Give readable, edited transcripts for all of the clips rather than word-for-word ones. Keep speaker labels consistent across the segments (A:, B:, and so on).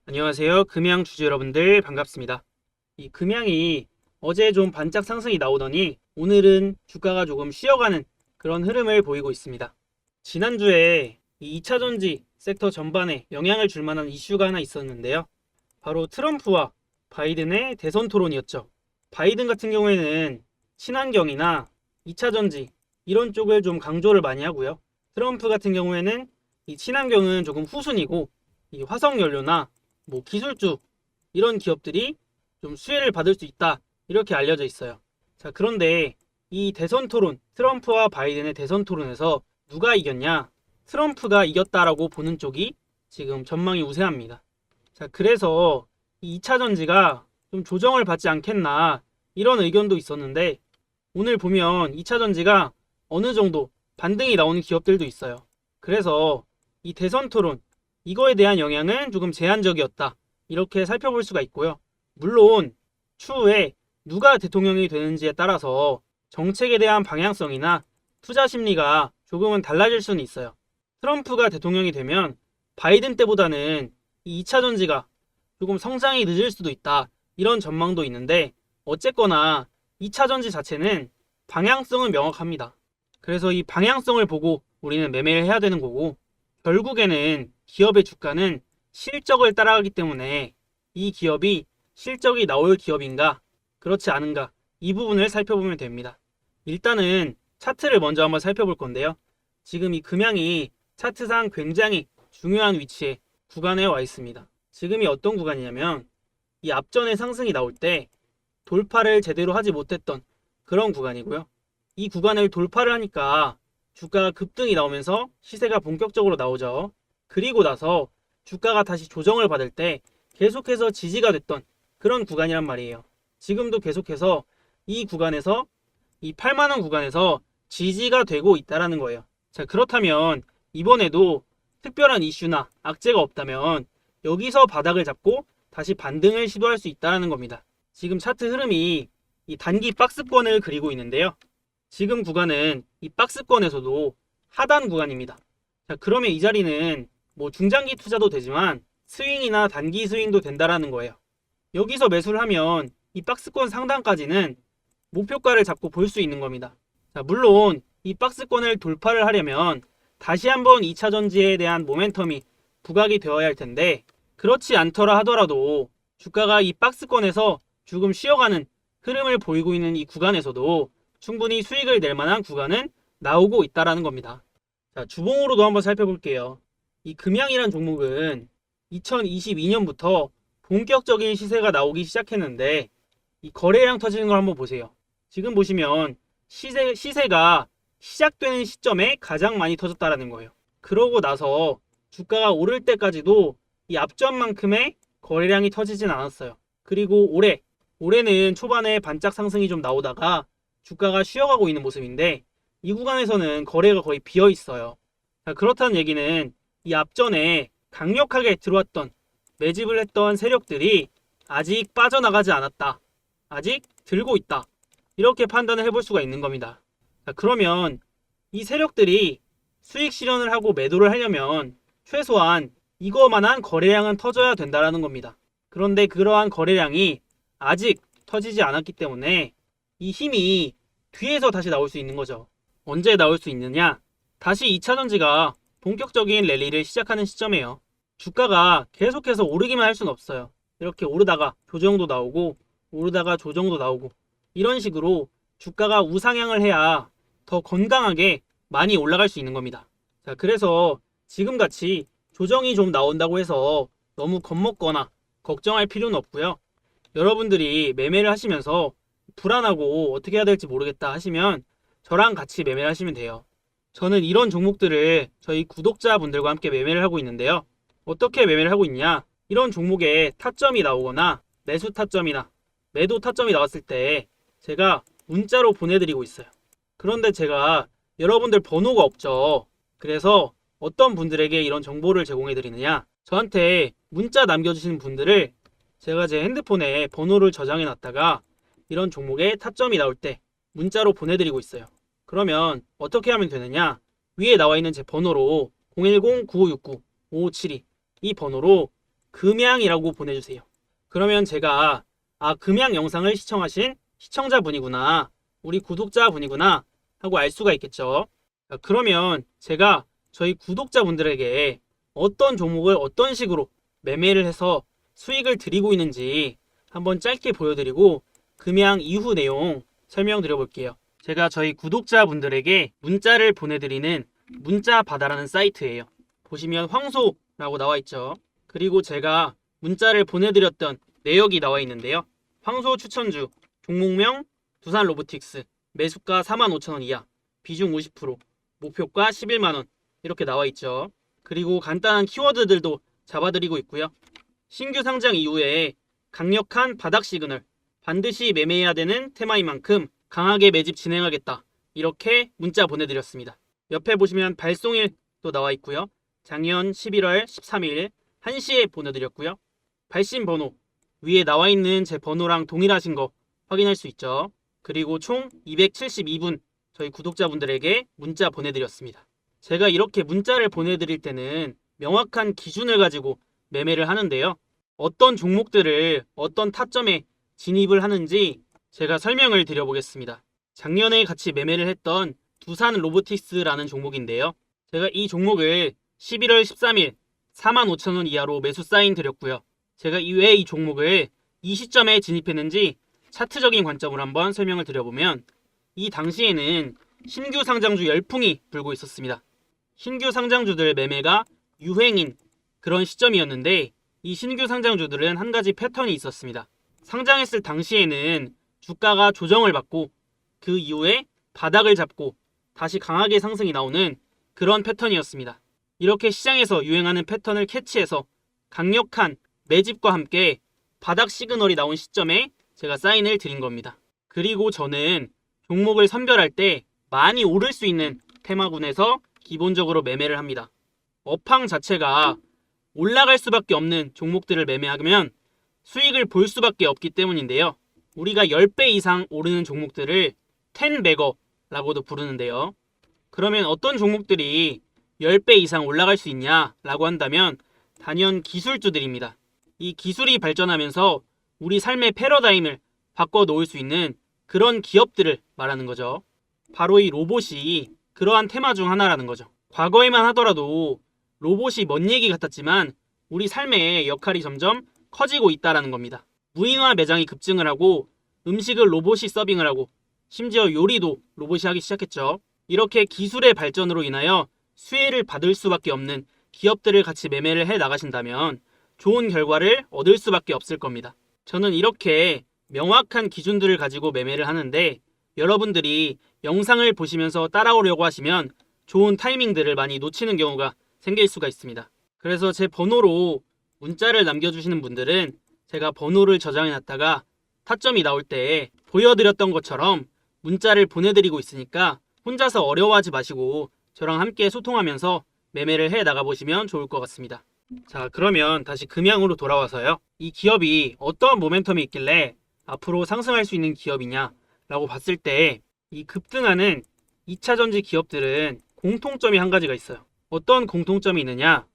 A: 안녕하세요. 금양 주주 여러분들 반갑습니다. 이 금양이 어제 좀 반짝 상승이 나오더니 오늘은 주가가 조금 쉬어가는 그런 흐름을 보이고 있습니다. 지난주에 이 2차전지 섹터 전반에 영향을 줄 만한 이슈가 하나 있었는데요. 바로 트럼프와 바이든의 대선 토론이었죠. 바이든 같은 경우에는 친환경이나 2차전지 이런 쪽을 좀 강조를 많이 하고요. 트럼프 같은 경우에는 이 친환경은 조금 후순이고 이 화석연료나 기술주 이런 기업들이 좀 수혜를 받을 수 있다 이렇게 알려져 있어요. 자, 그런데 이 대선 토론, 트럼프와 바이든의 대선 토론에서 누가 이겼냐? 트럼프가 이겼다라고 보는 쪽이 지금 전망이 우세합니다. 자, 그래서 이 2차 전지가 좀 조정을 받지 않겠나 이런 의견도 있었는데 오늘 보면 2차 전지가 어느 정도 반등이 나오는 기업들도 있어요. 그래서 이 대선 토론 이거에 대한 영향은 조금 제한적이었다. 이렇게 살펴볼 수가 있고요. 물론 추후에 누가 대통령이 되는지에 따라서 정책에 대한 방향성이나 투자 심리가 조금은 달라질 수는 있어요. 트럼프가 대통령이 되면 바이든 때보다는 이 2차 전지가 조금 성장이 늦을 수도 있다. 이런 전망도 있는데 어쨌거나 2차 전지 자체는 방향성은 명확합니다. 그래서 이 방향성을 보고 우리는 매매를 해야 되는 거고 결국에는 기업의 주가는 실적을 따라가기 때문에 이 기업이 실적이 나올 기업인가 그렇지 않은가 이 부분을 살펴보면 됩니다. 일단은 차트를 먼저 한번 살펴볼 건데요. 지금 이 금양이 차트상 굉장히 중요한 위치에 구간에 와 있습니다. 지금이 어떤 구간이냐면 이 앞전에 상승이 나올 때 돌파를 제대로 하지 못했던 그런 구간이고요. 이 구간을 돌파를 하니까 주가가 급등이 나오면서 시세가 본격적으로 나오죠. 그리고 나서 주가가 다시 조정을 받을 때 계속해서 지지가 됐던 그런 구간이란 말이에요. 지금도 계속해서 이 구간에서 이 8만원 구간에서 지지가 되고 있다라는 거예요. 자, 그렇다면 이번에도 특별한 이슈나 악재가 없다면 여기서 바닥을 잡고 다시 반등을 시도할 수 있다라는 겁니다. 지금 차트 흐름이 이 단기 박스권을 그리고 있는데요. 지금 구간은 이 박스권에서도 하단 구간입니다. 자, 그러면 이 자리는 중장기 투자도 되지만 스윙이나 단기 스윙도 된다라는 거예요. 여기서 매수를 하면 이 박스권 상단까지는 목표가를 잡고 볼 수 있는 겁니다. 자, 물론 이 박스권을 돌파를 하려면 다시 한번 2차 전지에 대한 모멘텀이 부각이 되어야 할 텐데 그렇지 않더라 하더라도 주가가 이 박스권에서 조금 쉬어가는 흐름을 보이고 있는 이 구간에서도 충분히 수익을 낼 만한 구간은 나오고 있다라는 겁니다. 자, 주봉으로도 한번 살펴볼게요. 이 금양이란 종목은 2022년부터 본격적인 시세가 나오기 시작했는데 이 거래량 터지는 걸 한번 보세요. 지금 보시면 시세가 시작되는 시점에 가장 많이 터졌다라는 거예요. 그러고 나서 주가가 오를 때까지도 이 앞전만큼의 거래량이 터지진 않았어요. 그리고 올해는 초반에 반짝 상승이 좀 나오다가 주가가 쉬어가고 있는 모습인데 이 구간에서는 거래가 거의 비어 있어요. 자, 그렇다는 얘기는 이 앞전에 강력하게 들어왔던 매집을 했던 세력들이 아직 빠져나가지 않았다. 아직 들고 있다. 이렇게 판단을 해볼 수가 있는 겁니다. 자, 그러면 이 세력들이 수익 실현을 하고 매도를 하려면 최소한 이거만한 거래량은 터져야 된다라는 겁니다. 그런데 그러한 거래량이 아직 터지지 않았기 때문에 이 힘이 뒤에서 다시 나올 수 있는 거죠. 언제 나올 수 있느냐? 다시 2차 전지가 본격적인 랠리를 시작하는 시점이에요. 주가가 계속해서 오르기만 할 수는 없어요. 이렇게 오르다가 조정도 나오고 오르다가 조정도 나오고 이런 식으로 주가가 우상향을 해야 더 건강하게 많이 올라갈 수 있는 겁니다. 자, 그래서 지금같이 조정이 좀 나온다고 해서 너무 겁먹거나 걱정할 필요는 없고요. 여러분들이 매매를 하시면서 불안하고 어떻게 해야 될지 모르겠다 하시면 저랑 같이 매매를 하시면 돼요. 저는 이런 종목들을 저희 구독자분들과 함께 매매를 하고 있는데요. 어떻게 매매를 하고 있냐? 이런 종목에 타점이 나오거나 매수 타점이나 매도 타점이 나왔을 때 제가 문자로 보내드리고 있어요. 그런데 제가 여러분들 번호가 없죠. 그래서 어떤 분들에게 이런 정보를 제공해드리느냐? 저한테 문자 남겨주시는 분들을 제가 제 핸드폰에 번호를 저장해 놨다가 이런 종목에 타점이 나올 때 문자로 보내드리고 있어요. 그러면 어떻게 하면 되느냐? 위에 나와 있는 제 번호로 010-9569-5572 이 번호로 금양이라고 보내주세요. 그러면 제가 금양 영상을 시청하신 시청자분이구나, 우리 구독자분이구나 하고 알 수가 있겠죠. 그러면 제가 저희 구독자분들에게 어떤 종목을 어떤 식으로 매매를 해서 수익을 드리고 있는지 한번 짧게 보여드리고 금양 이후 내용 설명드려 볼게요. 제가 저희 구독자분들에게 문자를 보내드리는 문자바다라는 사이트예요. 보시면 황소라고 나와 있죠. 그리고 제가 문자를 보내드렸던 내역이 나와 있는데요. 황소 추천주, 종목명 두산 로보틱스, 매수가 45,000원 이하, 비중 50%, 목표가 11만원 이렇게 나와 있죠. 그리고 간단한 키워드들도 잡아드리고 있고요. 신규 상장 이후에 강력한 바닥 시그널, 반드시 매매해야 되는 테마인 만큼 강하게 매집 진행하겠다, 이렇게 문자 보내드렸습니다. 옆에 보시면 발송일 또 나와 있고요. 작년 11월 13일 1시에 보내드렸고요. 발신 번호 위에 나와 있는 제 번호랑 동일하신 거 확인할 수 있죠. 그리고 총 272분 저희 구독자분들에게 문자 보내드렸습니다. 제가 이렇게 문자를 보내드릴 때는 명확한 기준을 가지고 매매를 하는데요. 어떤 종목들을 어떤 타점에 진입을 하는지 제가 설명을 드려보겠습니다. 작년에 같이 매매를 했던 두산 로보틱스라는 종목인데요. 제가 이 종목을 11월 13일 45,000원 이하로 매수 사인 드렸고요. 제가 왜 이 종목을 이 시점에 진입했는지 차트적인 관점으로 한번 설명을 드려보면, 이 당시에는 신규 상장주 열풍이 불고 있었습니다. 신규 상장주들 매매가 유행인 그런 시점이었는데, 이 신규 상장주들은 한 가지 패턴이 있었습니다. 상장했을 당시에는 주가가 조정을 받고 그 이후에 바닥을 잡고 다시 강하게 상승이 나오는 그런 패턴이었습니다. 이렇게 시장에서 유행하는 패턴을 캐치해서 강력한 매집과 함께 바닥 시그널이 나온 시점에 제가 사인을 드린 겁니다. 그리고 저는 종목을 선별할 때 많이 오를 수 있는 테마군에서 기본적으로 매매를 합니다. 업황 자체가 올라갈 수밖에 없는 종목들을 매매하면 수익을 볼 수밖에 없기 때문인데요. 우리가 10배 이상 오르는 종목들을 10배거라고도 부르는데요. 그러면 어떤 종목들이 10배 이상 올라갈 수 있냐라고 한다면 단연 기술주들입니다. 이 기술이 발전하면서 우리 삶의 패러다임을 바꿔 놓을 수 있는 그런 기업들을 말하는 거죠. 바로 이 로봇이 그러한 테마 중 하나라는 거죠. 과거에만 하더라도 로봇이 먼 얘기 같았지만 우리 삶의 역할이 점점 커지고 있다라는 겁니다. 무인화 매장이 급증을 하고 음식을 로봇이 서빙을 하고 심지어 요리도 로봇이 하기 시작했죠. 이렇게 기술의 발전으로 인하여 수혜를 받을 수밖에 없는 기업들을 같이 매매를 해 나가신다면 좋은 결과를 얻을 수밖에 없을 겁니다. 저는 이렇게 명확한 기준들을 가지고 매매를 하는데, 여러분들이 영상을 보시면서 따라오려고 하시면 좋은 타이밍들을 많이 놓치는 경우가 생길 수가 있습니다. 그래서 제 번호로 문자를 남겨주시는 분들은 제가 번호를 저장해 놨다가 타점이 나올 때 보여드렸던 것처럼 문자를 보내드리고 있으니까 혼자서 어려워하지 마시고 저랑 함께 소통하면서 매매를 해 나가보시면 좋을 것 같습니다. 자, 그러면 다시 금양으로 돌아와서요. 이 기업이 어떤 모멘텀이 있길래 앞으로 상승할 수 있는 기업이냐 라고 봤을 때, 이 급등하는 2차전지 기업들은 공통점이 한 가지가 있어요. 어떤 공통점이 있느냐?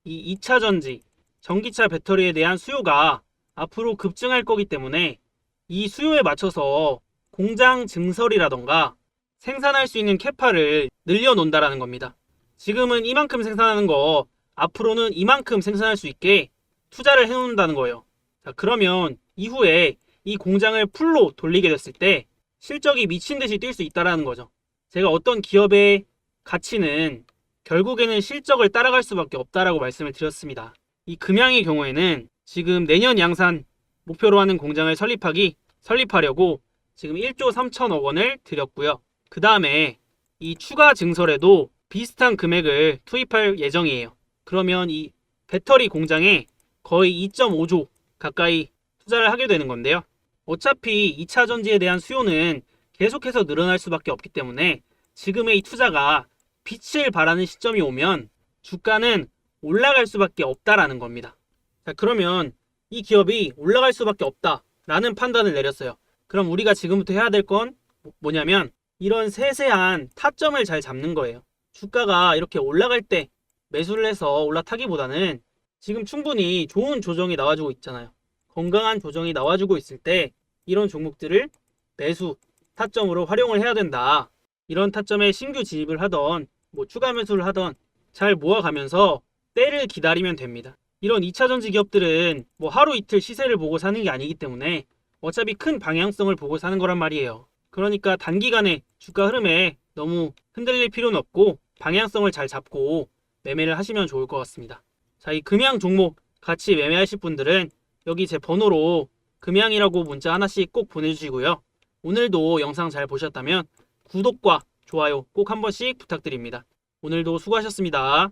A: 이 2차전지, 전기차 배터리에 대한 수요가 앞으로 급증할 거기 때문에 이 수요에 맞춰서 공장 증설이라던가 생산할 수 있는 캐파를 늘려놓는다라는 겁니다. 지금은 이만큼 생산하는 거 앞으로는 이만큼 생산할 수 있게 투자를 해놓는다는 거예요. 자, 그러면 이후에 이 공장을 풀로 돌리게 됐을 때 실적이 미친 듯이 뛸 수 있다라는 거죠. 제가 어떤 기업의 가치는 결국에는 실적을 따라갈 수밖에 없다라고 말씀을 드렸습니다. 이 금양의 경우에는 지금 내년 양산 목표로 하는 공장을 설립하려고 지금 1조 3천억 원을 들였고요. 그 다음에 이 추가 증설에도 비슷한 금액을 투입할 예정이에요. 그러면 이 배터리 공장에 거의 2.5조 가까이 투자를 하게 되는 건데요. 어차피 2차 전지에 대한 수요는 계속해서 늘어날 수밖에 없기 때문에 지금의 이 투자가 빛을 발하는 시점이 오면 주가는 올라갈 수밖에 없다라는 겁니다. 자, 그러면 이 기업이 올라갈 수밖에 없다라는 판단을 내렸어요. 그럼 우리가 지금부터 해야 될 건 뭐냐면 이런 세세한 타점을 잘 잡는 거예요. 주가가 이렇게 올라갈 때 매수를 해서 올라타기보다는 지금 충분히 좋은 조정이 나와주고 있잖아요. 건강한 조정이 나와주고 있을 때 이런 종목들을 매수 타점으로 활용을 해야 된다. 이런 타점에 신규 진입을 하던 추가 매수를 하던 잘 모아가면서 때를 기다리면 됩니다. 이런 2차전지 기업들은 하루 이틀 시세를 보고 사는 게 아니기 때문에 어차피 큰 방향성을 보고 사는 거란 말이에요. 그러니까 단기간에 주가 흐름에 너무 흔들릴 필요는 없고 방향성을 잘 잡고 매매를 하시면 좋을 것 같습니다. 자, 이 금양 종목 같이 매매하실 분들은 여기 제 번호로 금양이라고 문자 하나씩 꼭 보내주시고요. 오늘도 영상 잘 보셨다면 구독과 좋아요 꼭 한 번씩 부탁드립니다. 오늘도 수고하셨습니다.